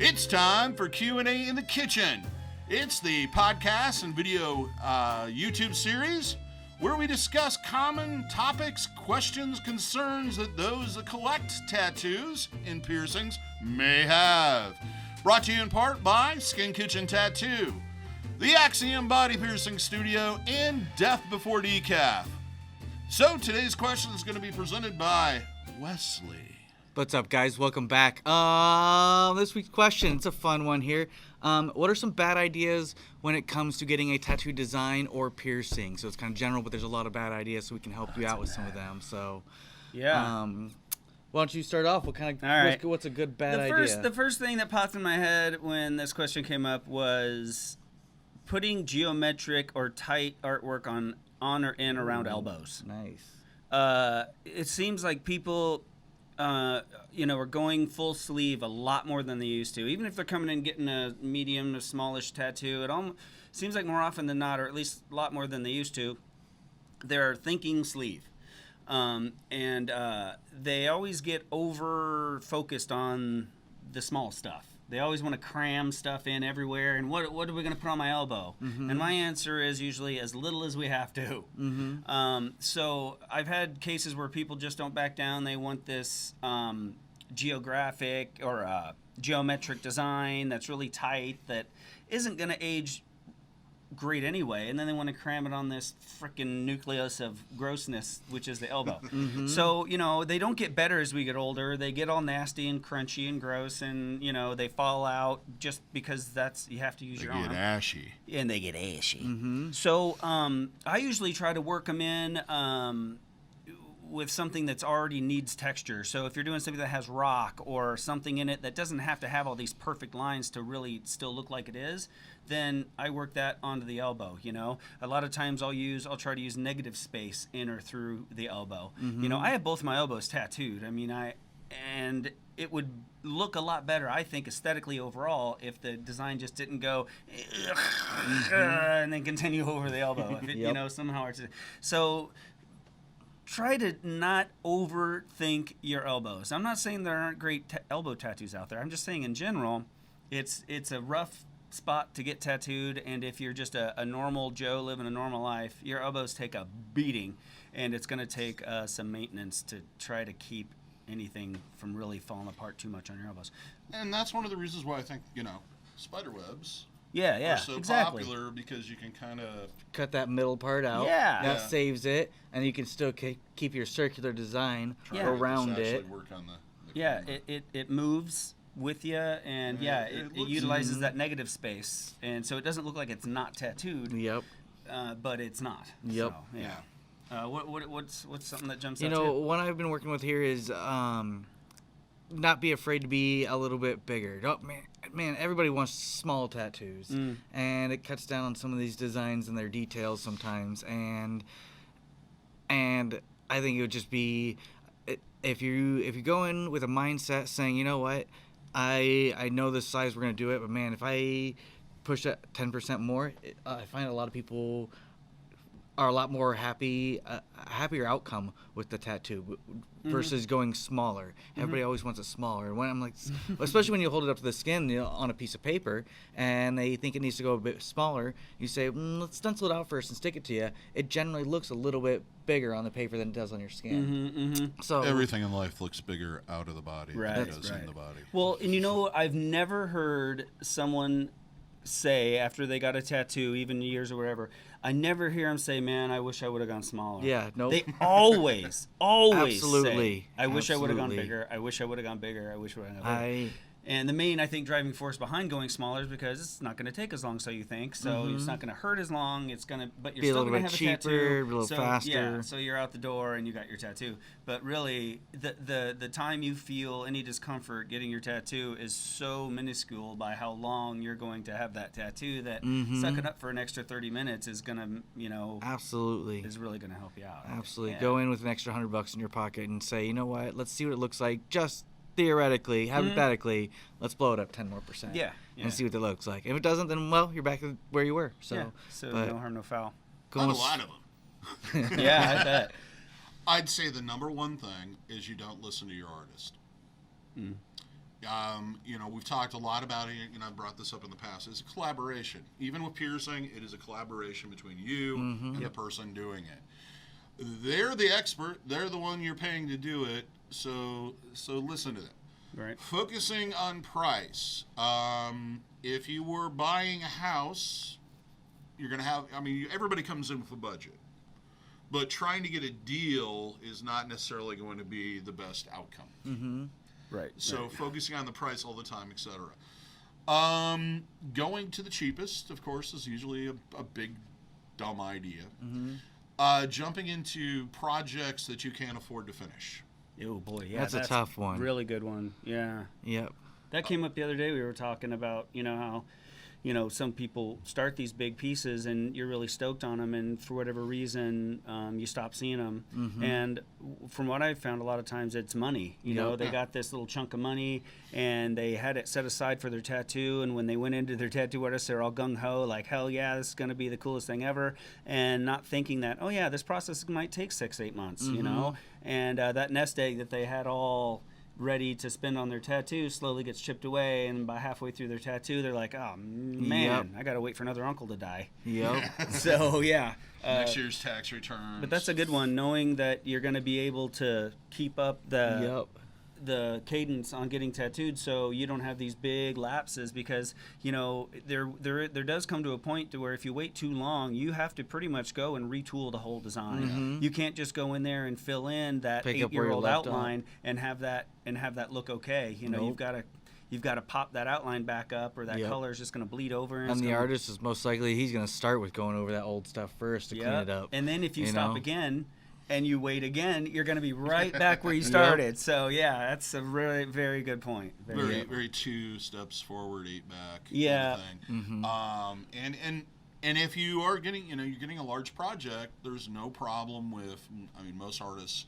It's time for Q&A in the Kitchen. It's the podcast and video YouTube series where we discuss common topics, questions, concerns that those that collect tattoos and piercings may have. Brought to you in part by Skin Kitchen Tattoo, the Axiom Body Piercing Studio, and Death Before Decaf. So today's question is going to be presented by Westley. What's up, guys? Welcome back. This week's question, it's a fun one here. What are some bad ideas when it comes to getting a tattoo design or piercing? So it's kind of general, but there's a lot of bad ideas, so we can help you out with some of them. So, yeah. Why don't you start off? What kind of what's a good bad idea? The first thing that popped in my head when this question came up was putting geometric or tight artwork on or in around elbows. Nice. It seems like people are going full sleeve a lot more than they used to. Even if they're coming in getting a medium to smallish tattoo, it almost seems like more often than not, or at least a lot more than they used to, they're thinking sleeve. And they always get over focused on the small stuff. They always want to cram stuff in everywhere. And what are we going to put on my elbow? Mm-hmm. And my answer is usually as little as we have to. Mm-hmm. So I've had cases where people just don't back down. They want this geographic or geometric design that's really tight that isn't going to age great anyway, and then they want to cram it on this freaking nucleus of grossness, which is the elbow. Mm-hmm. So, they don't get better as we get older. They get all nasty and crunchy and gross, and, they fall out just because you have to use your arm. They get ashy. And they get ashy. Mm-hmm. So, I usually try to work them in with something that's already needs texture. So if you're doing something that has rock or something in it that doesn't have to have all these perfect lines to really still look like it is, then I work that onto the elbow. A lot of times I'll try to use negative space in or through the elbow. Mm-hmm. I have both my elbows tattooed. And it would look a lot better, I think, aesthetically overall if the design just didn't go and then continue over the elbow. If it, somehow. So try to not overthink your elbows. I'm not saying there aren't great elbow tattoos out there. I'm just saying in general, it's a rough spot to get tattooed, and if you're just a normal Joe living a normal life, your elbows take a beating, and it's going to take some maintenance to try to keep anything from really falling apart too much on your elbows. And that's one of the reasons why I think, spider webs are so exactly popular, because you can kind of cut that middle part out. Yeah. That saves it, and you can still keep your circular design around it. Work on the it moves with you, and it utilizes that negative space, and so it doesn't look like it's not tattooed. Yep. But it's not. Yep. So, yeah. What's something that jumps out to you? One I've been working with here is not be afraid to be a little bit bigger. Man, everybody wants small tattoos, and it cuts down on some of these designs and their details sometimes. And I think it would just be if you go in with a mindset saying, you know what, I know this size, we're gonna do it, but man, if I push that 10% more, I find a lot of people are a lot more happier outcome with the tattoo versus going smaller. Everybody always wants it smaller. And when I'm like, especially when you hold it up to the skin on a piece of paper and they think it needs to go a bit smaller, you say, let's stencil it out first and stick it to you. It generally looks a little bit bigger on the paper than it does on your skin. So everything in life looks bigger out of the body than it does in the body. Well, and I've never heard someone say after they got a tattoo, even years or whatever, I never hear them say, man, I wish I would have gone smaller. Yeah, no. They always Absolutely. say, I wish I would have gone bigger. I wish I would have gone bigger. I wish I would have gone bigger. And the main, I think, driving force behind going smaller is because it's not going to take as long, so you think. So it's not going to hurt as long. It's going to, but you're still going to have cheaper, a tattoo. A little faster. Yeah, so you're out the door and you got your tattoo. But really, the time you feel any discomfort getting your tattoo is so minuscule by how long you're going to have that tattoo that sucking up for an extra 30 minutes is going to, absolutely, is really going to help you out. Absolutely. Yeah. Go in with an extra $100 in your pocket and say, you know what, let's see what it looks like. Just theoretically, hypothetically, let's blow it up 10% more. Yeah. And see what it looks like. If it doesn't, then, well, you're back where you were. So, no harm, no foul. A lot of them. Yeah, I bet. I'd say the number one thing is you don't listen to your artist. We've talked a lot about it, and I've brought this up in the past. It's a collaboration. Even with piercing, it is a collaboration between you and the person doing it. They're the expert. They're the one you're paying to do it. So listen to them. Right. Focusing on price. If you were buying a house, you're going to have, everybody comes in with a budget. But trying to get a deal is not necessarily going to be the best outcome. Mm-hmm. Right. So focusing on the price all the time, etc. Going to the cheapest, of course, is usually a big, dumb idea. Mm-hmm. Jumping into projects that you can't afford to finish. Oh boy, yeah, That's a tough one. Really good one. Yeah. Yep. That came up the other day. We were talking about, how, some people start these big pieces and you're really stoked on them, and for whatever reason, you stop seeing them. Mm-hmm. And from what I've found, a lot of times it's money. They got this little chunk of money and they had it set aside for their tattoo. And when they went into their tattoo artist, they're all gung ho, like, hell yeah, this is going to be the coolest thing ever. And not thinking that, oh yeah, this process might take 6-8 months, and that nest egg that they had all ready to spend on their tattoo slowly gets chipped away, and by halfway through their tattoo they're like, oh man, I gotta wait for another uncle to die. Yep. So yeah, next year's tax returns. but that's a good one, knowing that you're going to be able to keep up the cadence on getting tattooed, so you don't have these big lapses, because there does come to a point to where if you wait too long, you have to pretty much go and retool the whole design. Mm-hmm. You can't just go in there and fill in that Pick up where you 8-year-old left outline and have that look okay. Nope. You've got to pop that outline back up, or that color is just going to bleed over. And the artist is most likely, he's going to start with going over that old stuff first to clean it up. And then if you stop again and you wait again, you're going to be right back where you started. So yeah, that's a really very good point. Very 2 steps forward, 8 back. Yeah. Kind of thing. Mm-hmm. And if you are getting, you're getting a large project, there's no problem with, most artists,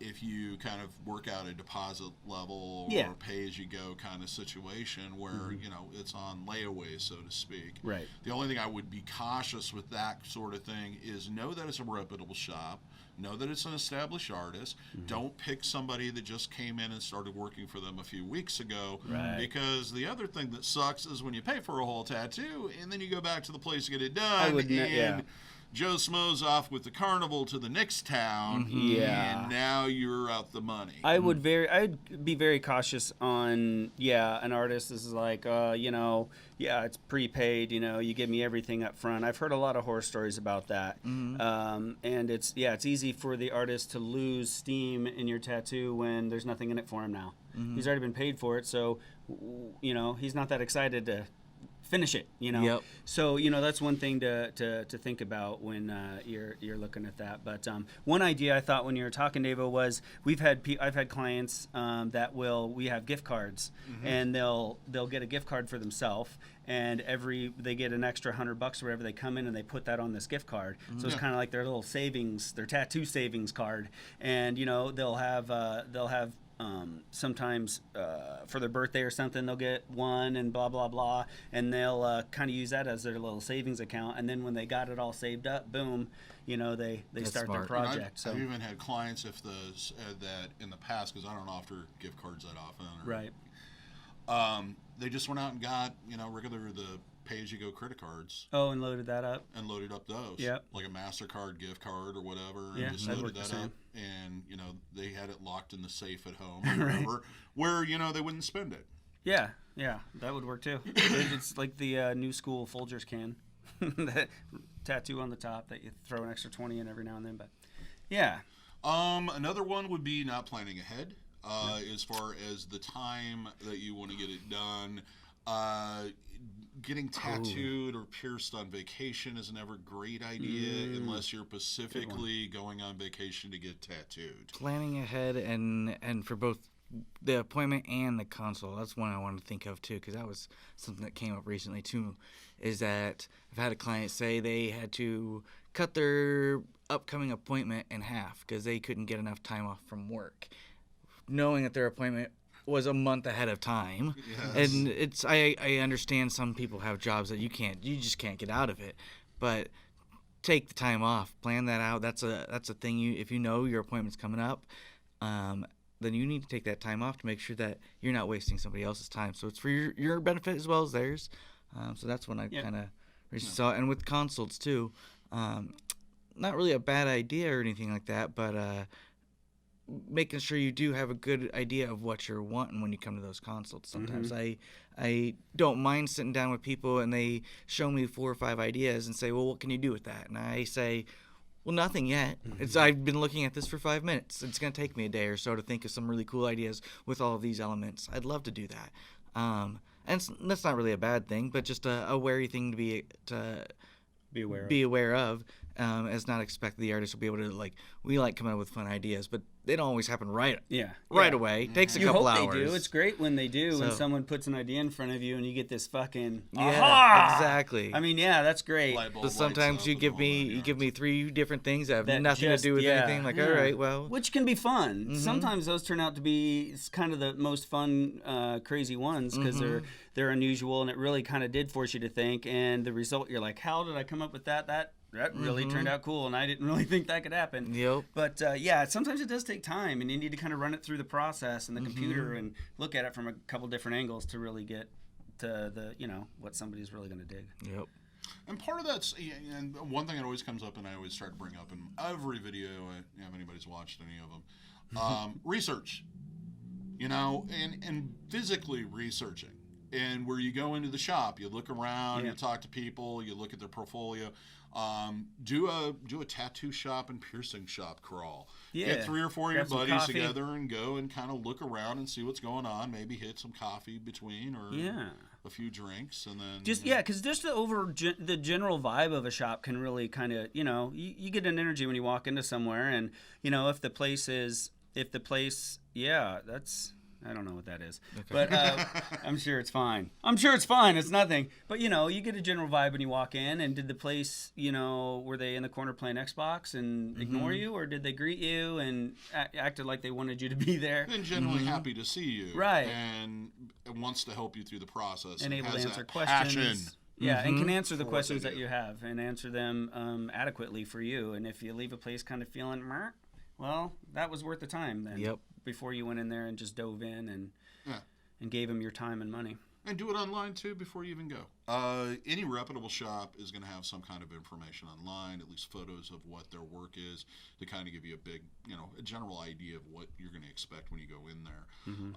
if you kind of work out a deposit level or pay as you go kind of situation where, it's on layaway, so to speak. Right. The only thing I would be cautious with that sort of thing is know that it's a reputable shop. Know that it's an established artist. Mm-hmm. Don't pick somebody that just came in and started working for them a few weeks ago. Right. Because the other thing that sucks is when you pay for a whole tattoo and then you go back to the place to get it done. Joe Schmo's off with the carnival to the next town, and now you're out the money. I'd be very cautious on an artist. This is like it's prepaid. You give me everything up front. I've heard a lot of horror stories about that, and it's easy for the artist to lose steam in your tattoo when there's nothing in it for him now. Mm-hmm. He's already been paid for it, so he's not that excited to finish it, Yep. So that's one thing to think about when you're looking at that. But one idea I thought when you were talking, DaVo, was I've had clients that we have gift cards, and they'll get a gift card for themselves, and they get an extra $100 or whatever. They come in and they put that on this gift card, so it's kind of like their little savings, their tattoo savings card, and they'll have. Sometimes for their birthday or something, they'll get one and blah, blah, blah, and they'll kind of use that as their little savings account. And then when they got it all saved up, boom, they start smart. their project. I've even had clients that in the past, because I don't offer gift cards that often. Right. They just went out and got, the pay-as-you-go credit cards. Oh, and loaded that up. And loaded up those. Yep. Like a MasterCard gift card or whatever. Yeah, and just loaded that up. And, they had it locked in the safe at home or whatever, where, they wouldn't spend it. Yeah, that would work too. It's like the new school Folgers can. That tattoo on the top that you throw an extra 20 in every now and then. But, yeah. Another one would be not planning ahead as far as the time that you want to get it done. Getting tattooed or pierced on vacation is never a great idea unless you're specifically going on vacation to get tattooed. Planning ahead and for both the appointment and the consult, that's one I wanted to think of too, because that was something that came up recently too, is that I've had a client say they had to cut their upcoming appointment in half because they couldn't get enough time off from work, knowing that their appointment was a month ahead of time. Yes. And it's I understand some people have jobs that you just can't get out of it, but take the time off, plan that out. That's a thing. If you know your appointment's coming up, then you need to take that time off to make sure that you're not wasting somebody else's time. So it's for your benefit as well as theirs. So that's when I kind of saw it. And with consults too, not really a bad idea or anything like that, but making sure you do have a good idea of what you're wanting when you come to those consults. Sometimes I don't mind sitting down with people and they show me 4 or 5 ideas and say, well, what can you do with that? And I say, well, nothing yet. I've been looking at this for 5 minutes. It's going to take me a day or so to think of some really cool ideas with all of these elements. I'd love to do that. And that's not really a bad thing, but just a wary thing to be aware of. As not expect the artist will be able to we like coming up with fun ideas, but they don't always happen right away. It takes a couple hours. They do. It's great when they do. When someone puts an idea in front of you and you get this fucking exactly. I mean, that's great. But sometimes you give me 3 different things that have nothing to do with anything. All right, well, which can be fun. Sometimes those turn out to be kind of the most fun, crazy ones because they're unusual and it really kind of did force you to think. And the result, you're like, how did I come up with that? That really turned out cool, and I didn't really think that could happen. Yep. But, sometimes it does take time, and you need to kind of run it through the process and the computer and look at it from a couple different angles to really get to what somebody's really going to dig. Yep. And part of that's, and one thing that always comes up and I always try to bring up in every video, if anybody's watched any of them, research, and physically researching. And where you go into the shop, you look around, you talk to people, you look at their portfolio. Do a tattoo shop and piercing shop crawl. Get 3 or 4 of your buddies together and go and kind of look around and see what's going on. Maybe hit some coffee between or a few drinks, and then because just the general vibe of a shop can really kind of you get an energy when you walk into somewhere, and if the place that's. I don't know what that is, but I'm sure it's fine. It's nothing. But, you get a general vibe when you walk in. And did the place, were they in the corner playing Xbox and ignore you? Or did they greet you and acted like they wanted you to be there? And generally happy to see you. Right. And wants to help you through the process. And able to answer questions. Passion. Yeah, and can answer the questions that you have and answer them adequately for you. And if you leave a place kind of feeling, well, that was worth the time then. Yep. Before you went in there and just dove in and gave them your time and money. And do it online, too, before you even go. Any reputable shop is going to have some kind of information online, at least photos of what their work is, to kind of give you a big, a general idea of what you're going to expect when you go in there.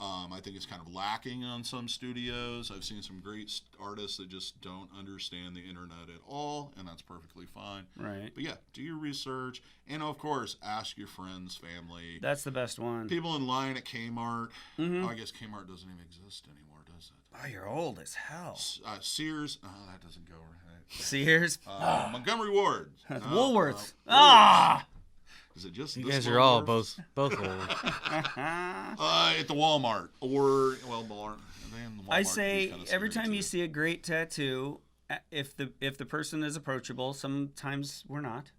I think it's kind of lacking on some studios. I've seen some great artists that just don't understand the internet at all, and that's perfectly fine. Right. But yeah, do your research, and of course, ask your friends, family. That's the best one. People in line at Kmart. Oh, I guess Kmart doesn't even exist anymore, does it? Oh, you're old as hell. Sears. Oh, that doesn't go right. Sears. Montgomery Ward. Woolworths. Is it just you this guys are all Woolworths? both old. At the Walmart or Walmart. I say every time you see a great tattoo, if the person is approachable, sometimes we're not.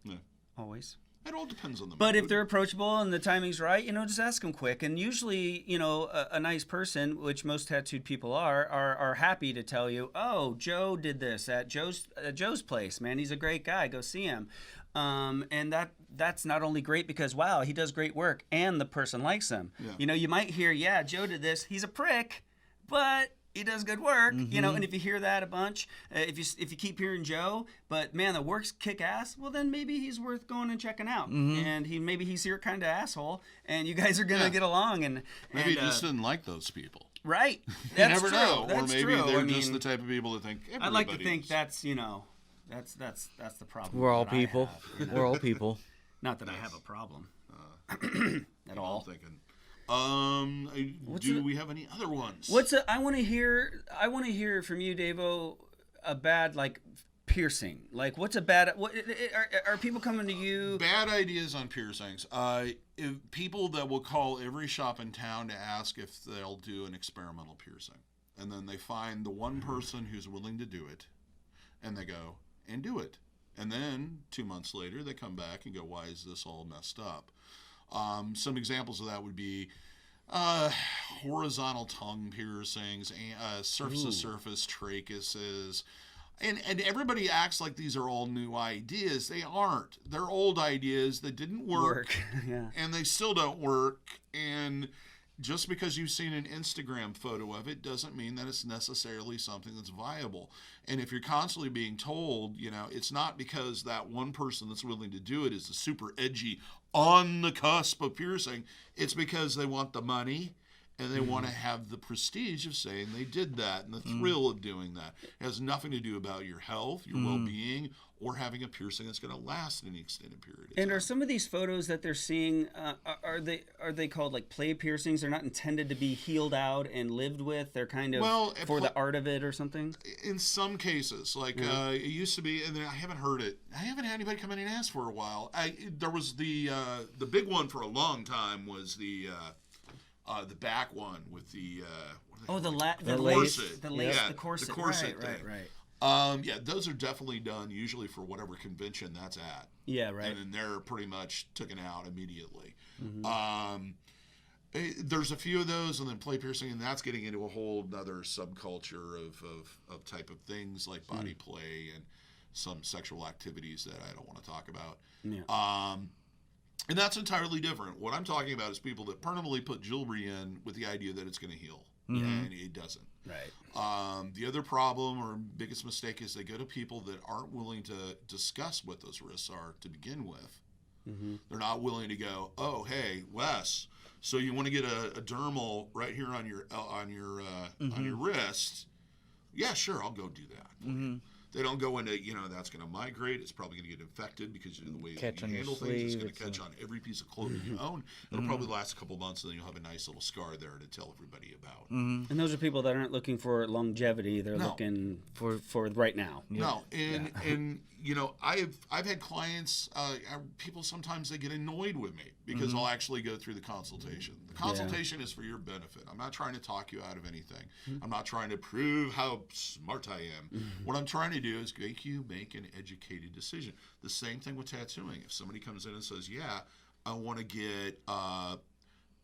Yeah. Always. It all depends on the But mood. if they're approachable and the timing's right, just ask them quick. And usually, a nice person, which most tattooed people are happy to tell you, oh, Joe did this at Joe's place. Man, he's a great guy. Go see him. And that's not only great because, wow, he does great work and the person likes him. Yeah. You might hear, yeah, Joe did this. He's a prick, but he does good work, and if you hear that a bunch, if you keep hearing Joe, but man, the work's kick ass, well then maybe he's worth going and checking out, and maybe he's your kind of asshole, and you guys are gonna get along, and maybe he just didn't like those people. Right, you never true. know, That's or maybe true. they're just the type of people that think. I'd like to think that's that's the problem. We're all people. We're all people. Not that I have a problem at all. I'm thinking. We have any other ones? I want to hear from you, DaVo, a bad piercing. What's a bad? Are people coming to you? Bad ideas on piercings. People that will call every shop in town to ask if they'll do an experimental piercing, and then they find the one person who's willing to do it, and they go and do it, and then 2 months later they come back and go, "Why is this all messed up?" Some examples of that would be horizontal tongue piercings, surface-to-surface tracheases, And everybody acts like these are all new ideas. They aren't. They're old ideas that didn't work. Yeah. And they still don't work. And just because you've seen an Instagram photo of it doesn't mean that it's necessarily something that's viable. And if you're constantly being told, it's not because that one person that's willing to do it is the super edgy, on the cusp of piercing. It's because they want the money. And they want to have the prestige of saying they did that and the thrill of doing that. It has nothing to do about your health, your well-being, or having a piercing that's going to last an extended period of time. And are some of these photos that they're seeing, are they called like play piercings? They're not intended to be healed out and lived with? They're kind of for the art of it or something? In some cases. Like it used to be, and I haven't heard it. I haven't had anybody come in and ask for a while. There was the big one for a long time was the back one with the the corset. The corset. The corset thing. Right. Those are definitely done usually for whatever convention that's at. Yeah, right. And then they're pretty much taken out immediately. Mm-hmm. There's a few of those, and then play piercing, and that's getting into a whole other subculture of type of things like body play and some sexual activities that I don't want to talk about. Yeah. And that's entirely different. What I'm talking about is people that permanently put jewelry in with the idea that it's going to heal, and it doesn't. Right. The other problem or biggest mistake is they go to people that aren't willing to discuss what those risks are to begin with. Mm-hmm. They're not willing to go, oh, hey, Wes, so you want to get a dermal right here on your wrist? Yeah, sure, I'll go do that. Mm-hmm. They don't go into, that's going to migrate. It's probably going to get infected because of the way Catch you on your handle things. It's going sleeve, to catch on every piece of clothing you own. It'll probably last a couple months, and then you'll have a nice little scar there to tell everybody about. And those are people that aren't looking for longevity. They're looking for right now. No, and I've had clients, people sometimes they get annoyed with me because I'll actually go through the consultation. The consultation is for your benefit. I'm not trying to talk you out of anything. I'm not trying to prove how smart I am. What I'm trying to do is make you make an educated decision. The same thing with tattooing. If somebody comes in and says, yeah, I want to get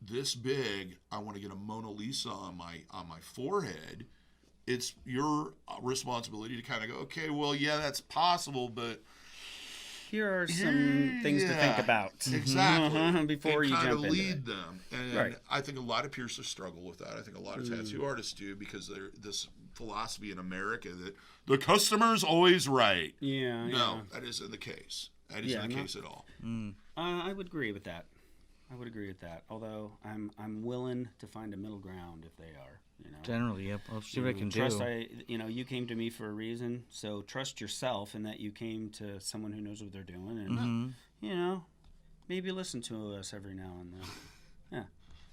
this big, I want to get a Mona Lisa on my forehead, it's your responsibility to kind of go, okay, well, yeah, that's possible, but here are some things to think about. Exactly. Before you jump into lead it. them. And I think a lot of piercers struggle with that. I think a lot of tattoo artists do because there's this philosophy in America that the customer's always right. Yeah. No, that isn't the case. That isn't the case at all. I would agree with that. Although I'm willing to find a middle ground if they are. Generally, yep. I'll see what I can do. You came to me for a reason, so trust yourself in that you came to someone who knows what they're doing, and maybe listen to us every now and then. Yeah.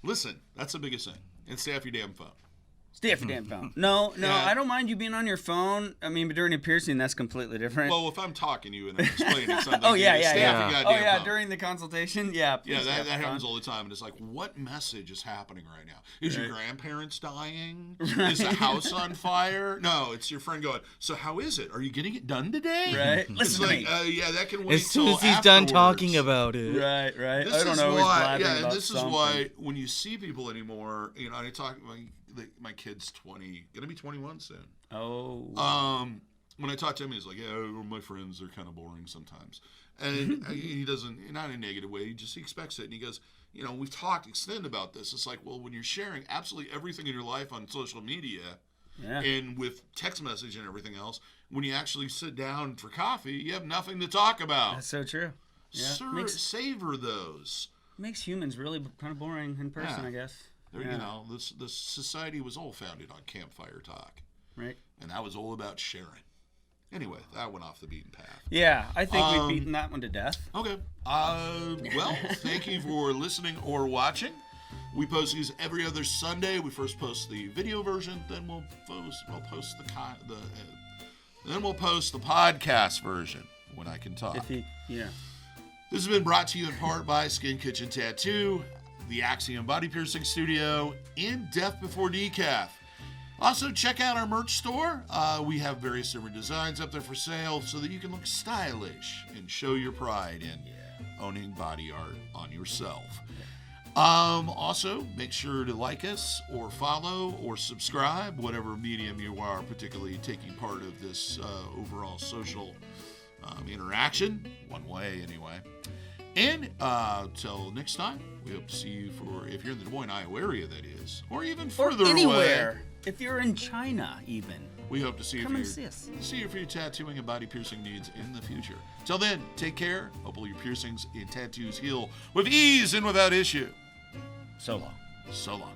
Listen, that's the biggest thing, and stay off your damn phone. Stay off your damn phone. No, I don't mind you being on your phone. I mean, but during a piercing, that's completely different. Well, if I'm talking to you and I'm explaining something, stay off your goddamn phone. During the consultation, that happens all the time, and it's like, what message is happening right now? Is your grandparents dying? Is the house on fire? No, it's your friend going, so how is it? Are you getting it done today? Right. It's like, that can wait as soon till as he's done talking about it. Right. This I don't is know. Why, and this is why when you see people anymore, I talk. My kid's 20, gonna be 21 soon. Oh. When I talk to him, he's like, "Yeah, my friends are kind of boring sometimes," and he doesn't, not in a negative way. He expects it, and he goes, we've talked extended about this. It's like, well, when you're sharing absolutely everything in your life on social media, and with text message and everything else, when you actually sit down for coffee, you have nothing to talk about. That's so true. Yeah. Savor those. Makes humans really kind of boring in person, I guess. This society was all founded on campfire talk. Right. And that was all about sharing. Anyway, that went off the beaten path. Yeah, I think we've beaten that one to death. Okay. Well, thank you for listening or watching. We post these every other Sunday. We first post the video version, then we'll post the podcast version when I can talk. This has been brought to you in part by Skin Kitchen Tattoo, the Axiom Body Piercing Studio, and Death Before Decaf. Also, check out our merch store. We have various different designs up there for sale so that you can look stylish and show your pride in owning body art on yourself. Also, make sure to like us or follow or subscribe, whatever medium you are particularly taking part of this overall social interaction, one way anyway. And till next time, we hope to see you if you're in the Des Moines, Iowa area, that is, or even further anywhere. away. If you're in China, even. We hope to see Come you and see us. for your tattooing and body piercing needs in the future. Till then, take care. Hopefully your piercings and tattoos heal with ease and without issue. So long. So long.